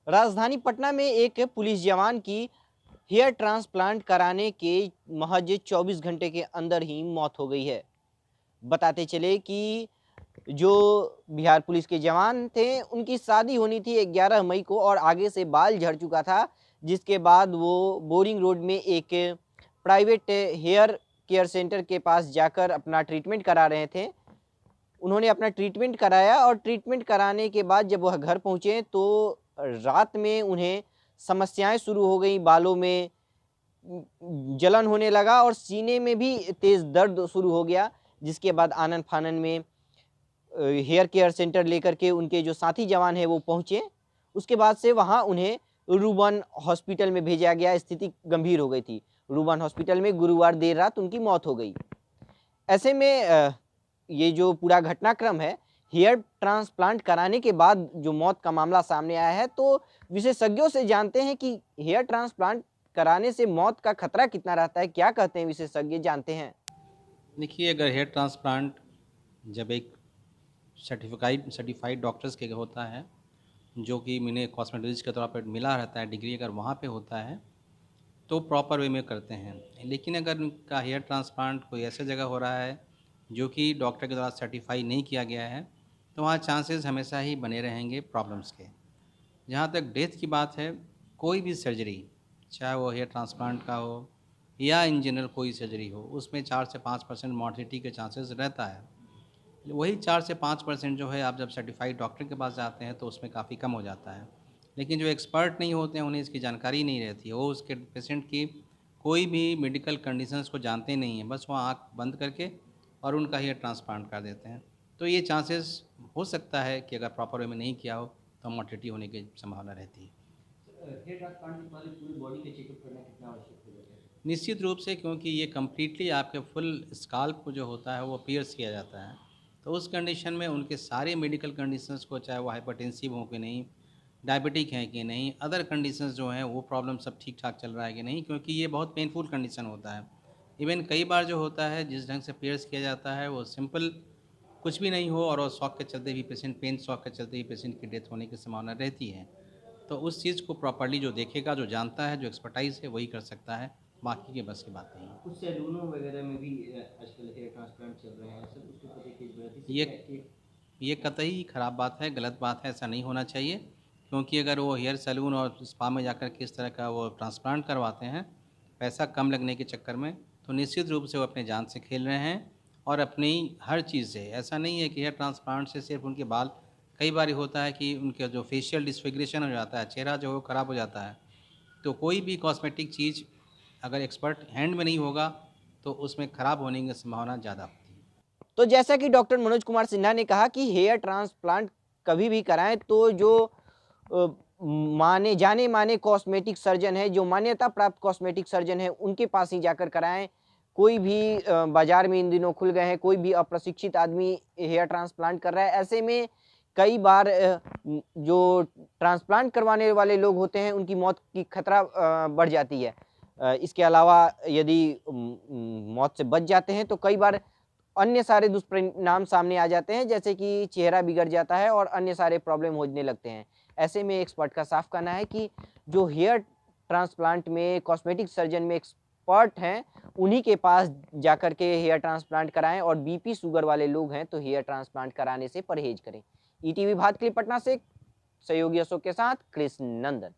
राजधानी पटना में एक पुलिस जवान की हेयर ट्रांसप्लांट कराने के महज 24 घंटे के अंदर ही मौत हो गई है। बताते चले कि जो बिहार पुलिस के जवान थे, उनकी शादी होनी थी 11 मई को और आगे से बाल झड़ चुका था, जिसके बाद वो बोरिंग रोड में एक प्राइवेट हेयर केयर सेंटर के पास जाकर अपना ट्रीटमेंट करा रहे थे। उन्होंने अपना ट्रीटमेंट कराया और ट्रीटमेंट कराने के बाद जब वह घर पहुँचे तो रात में उन्हें समस्याएँ शुरू हो गई, बालों में जलन होने लगा और सीने में भी तेज़ दर्द शुरू हो गया, जिसके बाद आनन-फानन में हेयर केयर सेंटर लेकर के उनके जो साथी जवान हैं वो पहुँचे। उसके बाद से वहाँ उन्हें रूबन हॉस्पिटल में भेजा गया, स्थिति गंभीर हो गई थी। रूबन हॉस्पिटल में गुरुवार देर रात उनकी मौत हो गई। ऐसे में ये जो पूरा घटनाक्रम है, हेयर ट्रांसप्लांट कराने के बाद जो मौत का मामला सामने आया है, तो विशेषज्ञों से जानते हैं कि हेयर ट्रांसप्लांट कराने से मौत का खतरा कितना रहता है? क्या कहते हैं विशेषज्ञ, जानते हैं? देखिए, अगर हेयर ट्रांसप्लांट जब एक सर्टिफ़ाइड सर्टिफ़ाइड डॉक्टर्स के होता है, जो कि इन्हें कॉस्मेटोलॉजिस्ट के तौर पर मिला रहता है डिग्री, अगर वहाँ पे होता है, तो प्रॉपर वे में करते हैं। लेकिन अगर उनका हेयर ट्रांसप्लांट कोई ऐसे जगह हो रहा है, जो कि डॉक्टर के द्वारा सर्टिफ़ाई नहीं किया गया है, तो वहाँ चांसेस हमेशा ही बने रहेंगे प्रॉब्लम्स के। जहाँ तक डेथ की बात है, कोई भी सर्जरी, चाहे वो हेयर ट्रांसप्लांट का हो या इन जनरल कोई सर्जरी हो, उसमें 4 से 5% मॉर्टेलिटी के चांसेस रहता है। वही 4 से 5% जो है, आप जब सर्टिफाइड डॉक्टर के पास जाते हैं तो उसमें काफ़ी कम हो जाता है। लेकिन जो एक्सपर्ट नहीं होते हैं, उन्हें इसकी जानकारी नहीं रहती है, वो उसके पेशेंट की कोई भी मेडिकल कंडीशंस को जानते नहीं हैं, बस वो आँख बंद करके और उनका हेयर ट्रांसप्लांट कर देते हैं। तो ये चांसेस हो सकता है कि अगर प्रॉपर वे में नहीं किया हो तो मॉर्टेलिटी होने की संभावना रहती है। हेयर ट्रांसप्लांट के बाद पूरी बॉडी का चेकअप करना कितना आवश्यक हो जाता है? निश्चित रूप से, क्योंकि ये कम्प्लीटली आपके फुल स्काल्प को जो होता है वो पियर्स किया जाता है, तो उस कंडीशन में उनके सारे मेडिकल कंडीशंस को, चाहे वो हाइपरटेंसिव हो कि नहीं, डायबिटिक हैं कि नहीं, अदर कंडीशंस जो हैं वो प्रॉब्लम सब ठीक ठाक चल रहा है कि नहीं, क्योंकि ये बहुत पेनफुल कंडीशन होता है। इवन कई बार जो होता है, जिस ढंग से पियर्स किया जाता है वो सिंपल कुछ भी नहीं हो और वो शॉक के चलते भी पेशेंट, पेन शॉक के चलते ही पेशेंट की डेथ होने की संभावना रहती है। तो उस चीज़ को प्रॉपर्ली जो देखेगा, जो जानता है, जो एक्सपर्टाइज़ है, वही कर सकता है, बाकी के बस की बात नहीं है। कुछ सैलूनों वगैरह में भी आजकल हेयर ट्रांसप्लांट चल रहे हैं सर, उसके प्रति किस प्रति से ये क्या ये कतई ख़राब बात है, गलत बात है, ऐसा नहीं होना चाहिए। क्योंकि अगर वो हेयर सैलून और स्पा में जाकर के इस तरह का वो ट्रांसप्लांट करवाते हैं, पैसा कम लगने के चक्कर में, तो निश्चित रूप से वो अपनी जान से खेल रहे हैं और अपनी हर चीज़ से। ऐसा नहीं है कि हेयर ट्रांसप्लांट से सिर्फ़ उनके बाल, कई बार होता है कि उनका जो फेशियल डिसफिगरेशन हो जाता है, चेहरा जो है वो ख़राब हो जाता है। तो कोई भी कॉस्मेटिक चीज़ अगर एक्सपर्ट हैंड में नहीं होगा, तो उसमें ख़राब होने की संभावना ज़्यादा होती है। तो जैसा कि डॉक्टर मनोज कुमार सिन्हा ने कहा कि हेयर ट्रांसप्लांट कभी भी कराएं तो जो अ, माने जाने माने कॉस्मेटिक सर्जन है, जो मान्यता प्राप्त कॉस्मेटिक सर्जन है, उनके पास ही जाकर कराएं। कोई भी बाजार में इन दिनों खुल गए हैं, कोई भी अप्रशिक्षित आदमी हेयर ट्रांसप्लांट कर रहा है। ऐसे में कई बार जो ट्रांसप्लांट करवाने वाले लोग होते हैं, उनकी मौत की खतरा बढ़ जाती है। इसके अलावा यदि मौत से बच जाते हैं तो कई बार अन्य सारे दुष्परिणाम सामने आ जाते हैं, जैसे कि चेहरा बिगड़ जाता है और अन्य सारे प्रॉब्लम होने लगते हैं। ऐसे में एक्सपर्ट का साफ कहना है कि जो हेयर ट्रांसप्लांट में कॉस्मेटिक सर्जन में एक्सपर्ट हैं, उन्हीं के पास जाकर के हेयर ट्रांसप्लांट कराएं और बीपी शुगर वाले लोग हैं तो हेयर ट्रांसप्लांट कराने से परहेज करें। ईटीवी भारत के लिए पटना से सहयोगी अशोक के साथ कृष्ण नंदन।